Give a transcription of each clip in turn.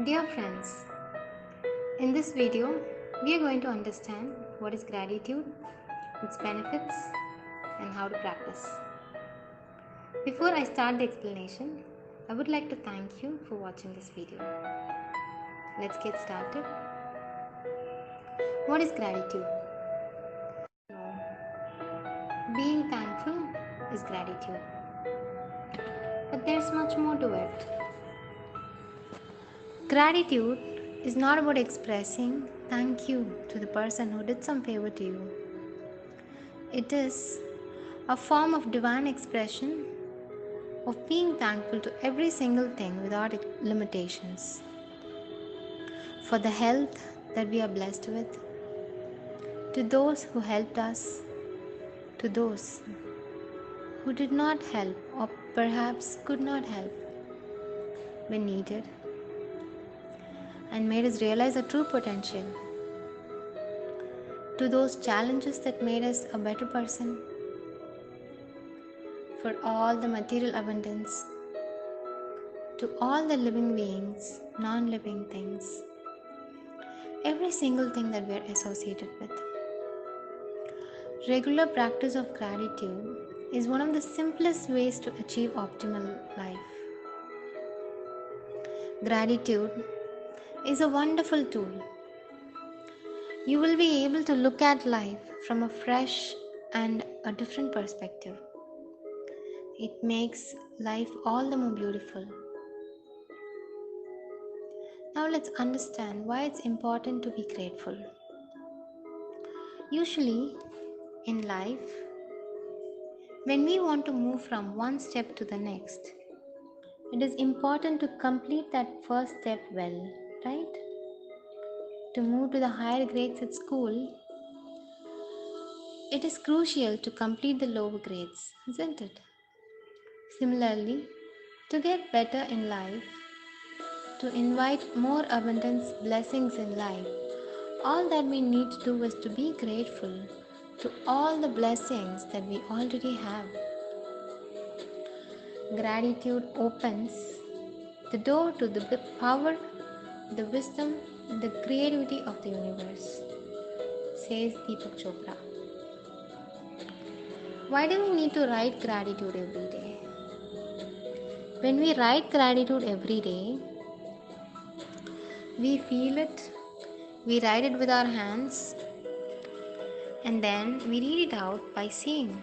Dear friends, in this video, we are going to understand what is gratitude, its benefits, and how to practice. Before I start the explanation, I would like to thank you for watching this video. Let's get started. What is gratitude? Being thankful is gratitude. But there's much more to it. Gratitude is not about expressing thank you to the person who did some favor to you. It is a form of divine expression of being thankful to every single thing without limitations. For the health that we are blessed with, to those who helped us, to those who did not help or perhaps could not help when needed, and made us realize our true potential, to those challenges that made us a better person, for all the material abundance, to all the living beings, non-living things, every single thing that we are associated with. Regular practice of gratitude is one of the simplest ways to achieve optimal life. Gratitude is a wonderful tool. You will be able to look at life from a fresh and a different perspective. It makes life all the more beautiful. Now let's understand why it's important to be grateful. Usually in life, when we want to move from one step to the next, it is important to complete that first step well, right? To move to the higher grades at school, it is crucial to complete the lower grades, isn't it? Similarly, to get better in life, to invite more abundance blessings in life, all that we need to do is to be grateful to all the blessings that we already have. Gratitude opens the door to the power, the wisdom, and the creativity of the universe, says Deepak Chopra. Why do we need to write gratitude every day? When we write gratitude every day, we feel it, we write it with our hands, and then we read it out by seeing.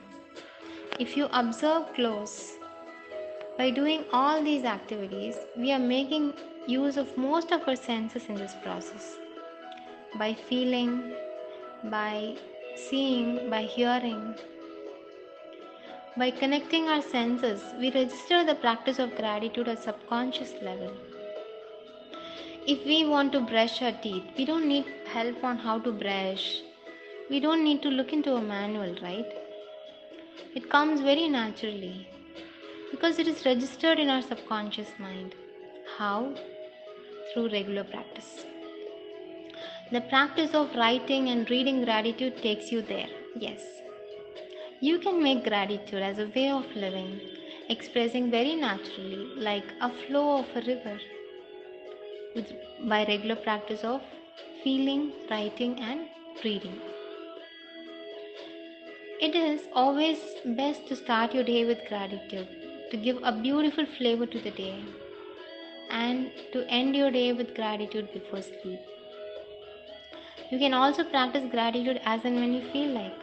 If you observe close, by doing all these activities, we are making use of most of our senses in this process. By feeling, by seeing, by hearing, by connecting our senses, we register the practice of gratitude at subconscious level. If we want to brush our teeth, we don't need help on how to brush. We don't need to look into a manual, right? It comes very naturally because it is registered in our subconscious mind. How? Through regular practice. The practice of writing and reading gratitude takes you there. Yes. You can make gratitude as a way of living, expressing very naturally like a flow of a river by regular practice of feeling, writing and reading. It is always best to start your day with gratitude, to give a beautiful flavor to the day, and to end your day with gratitude before sleep. You can also practice gratitude as and when you feel like.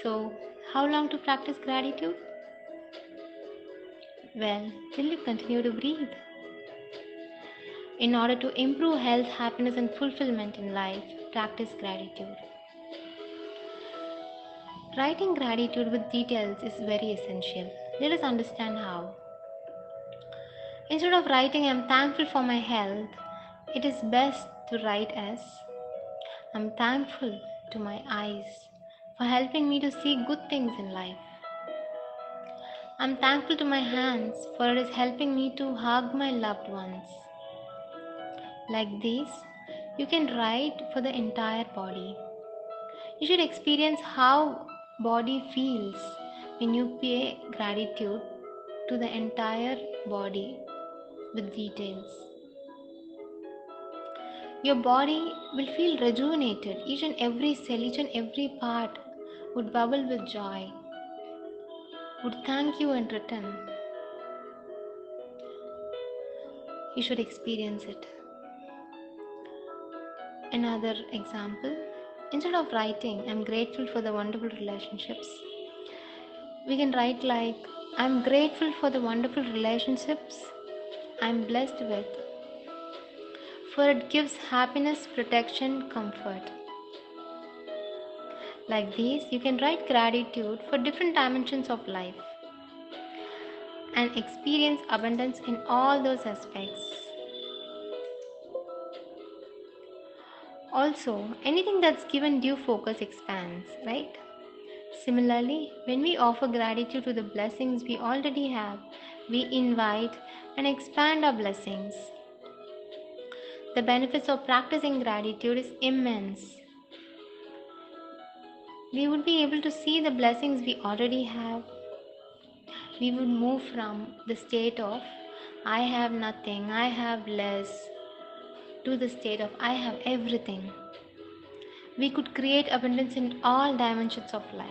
So, how long to practice gratitude? Well, till you continue to breathe. In order to improve health, happiness, and fulfillment in life, practice gratitude. Writing gratitude with details is very essential. Let us understand how. Instead of writing I'm thankful for my health, it is best to write as I'm thankful to my eyes for helping me to see good things in life. I'm thankful to my hands for it is helping me to hug my loved ones. Like this, you can write for the entire body. You should experience how body feels when you pay gratitude to the entire body. with details. Your body will feel rejuvenated. Each and every cell, each and every part would bubble with joy, would thank you in return. You should experience it. Another example, instead of writing, I'm grateful for the wonderful relationships, we can write like, I'm grateful for the wonderful relationships I'm blessed with, for it gives happiness, protection, comfort. Like these, you can write gratitude for different dimensions of life and experience abundance in all those aspects. Also, anything that's given due focus expands, right? Similarly, when we offer gratitude to the blessings we already have, we invite and expand our blessings. The benefits of practicing gratitude is immense. We would be able to see the blessings we already have. We would move from the state of I have nothing, I have less, to the state of I have everything. We could create abundance in all dimensions of life.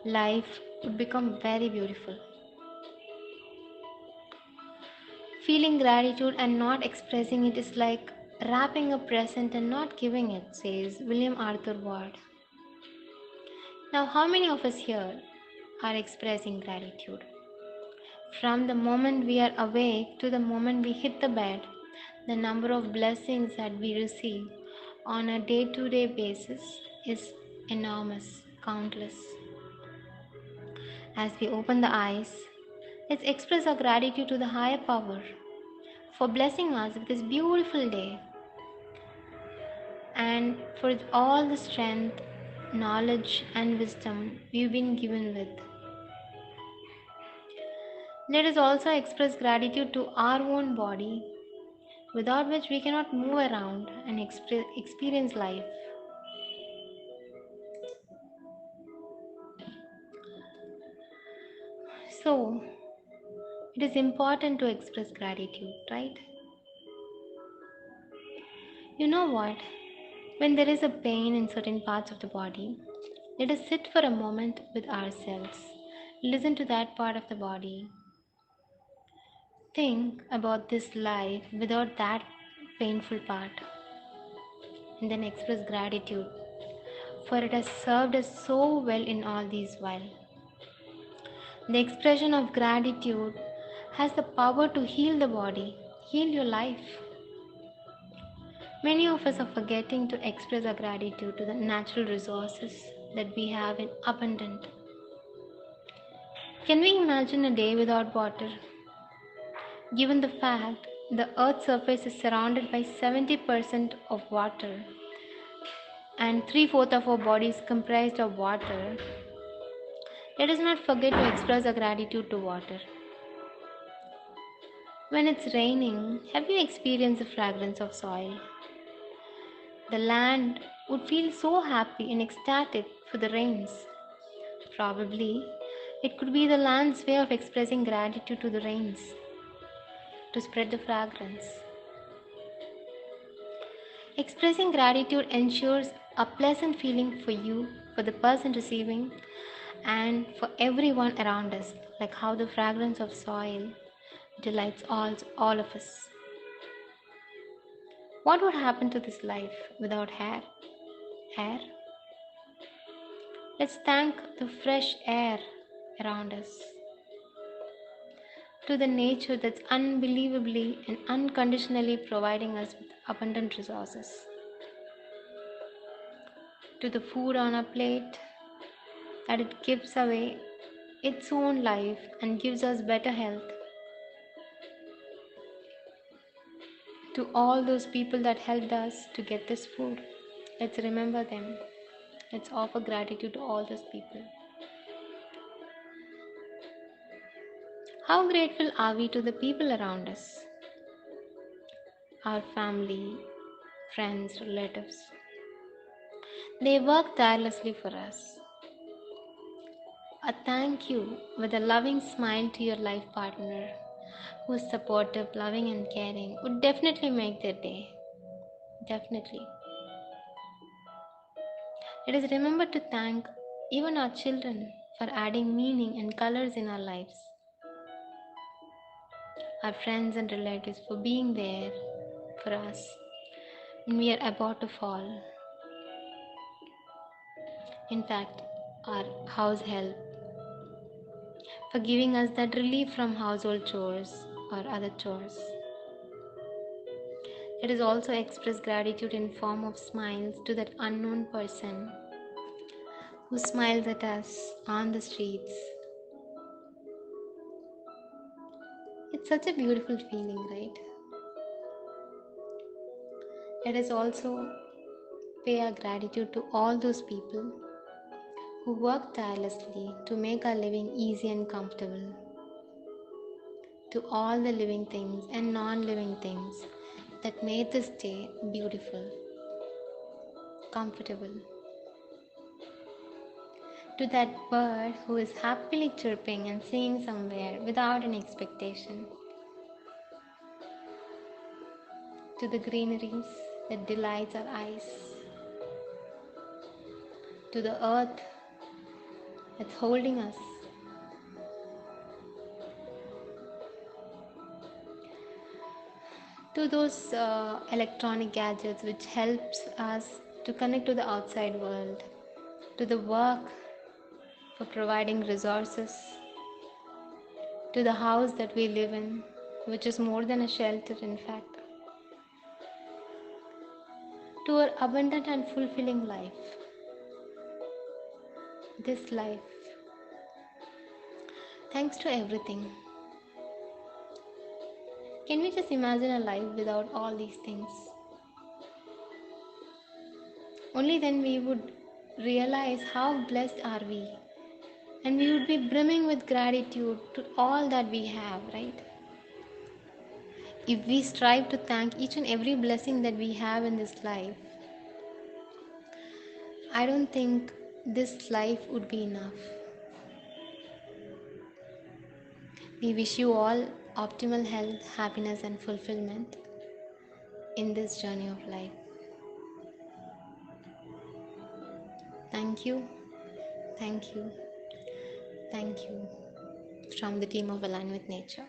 Life would become very beautiful. Feeling gratitude and not expressing it is like wrapping a present and not giving it, says William Arthur Ward. Now, how many of us here are expressing gratitude? From the moment we are awake to the moment we hit the bed, the number of blessings that we receive on a day-to-day basis is enormous, countless. As we open the eyes, let's express our gratitude to the higher power for blessing us with this beautiful day and for all the strength, knowledge, and wisdom we've been given with. Let us also express gratitude to our own body, without which we cannot move around and experience life. So, it is important to express gratitude, right? You know what? When there is a pain in certain parts of the body, let us sit for a moment with ourselves. Listen to that part of the body. Think about this life without that painful part. And then express gratitude, for it has served us so well in all these while. The expression of gratitude has the power to heal the body, heal your life. Many of us are forgetting to express our gratitude to the natural resources that we have in abundance. Can we imagine a day without water? Given the fact the earth's surface is surrounded by 70% of water and 3/4 of our body is comprised of water, let us not forget to express our gratitude to water. When it's raining, have you experienced the fragrance of soil? The land would feel so happy and ecstatic for the rains. Probably, it could be the land's way of expressing gratitude to the rains, to spread the fragrance. Expressing gratitude ensures a pleasant feeling for you, for the person receiving, and for everyone around us, like how the fragrance of soil delights all of us. What would happen to this life without hair? Air? Let's thank the fresh air around us, to the nature that's unbelievably and unconditionally providing us with abundant resources, to the food on our plate that it gives away its own life and gives us better health, to all those people that helped us to get this food. Let's remember them. Let's offer gratitude to all those people. How grateful are we to the people around us? Our family, friends, relatives. They work tirelessly for us. A thank you with a loving smile to your life partner who is supportive, loving, and caring would definitely make their day. Definitely. Let us remember to thank even our children for adding meaning and colors in our lives, our friends and relatives for being there for us when we are about to fall. In fact, our house help for giving us that relief from household chores or other chores. Let us also express gratitude in form of smiles to that unknown person who smiles at us on the streets. It's such a beautiful feeling, right? Let us also pay our gratitude to all those people who work tirelessly to make our living easy and comfortable. To all the living things and non-living things that made this day beautiful, comfortable. To that bird who is happily chirping and singing somewhere without any expectation. To the greeneries that delights our eyes. To the earth that's holding us. To those electronic gadgets which helps us to connect to the outside world. To the work for providing resources. To the house that we live in, which is more than a shelter in fact. To our abundant and fulfilling life. This life. Thanks to everything. Can we just imagine a life without all these things? Only then we would realize how blessed are we, and we would be brimming with gratitude to all that we have, right? If we strive to thank each and every blessing that we have in this life, I don't think this life would be enough. We wish you all optimal health, happiness, and fulfillment in this journey of life. Thank you, thank you, thank you from the team of Align with Nature.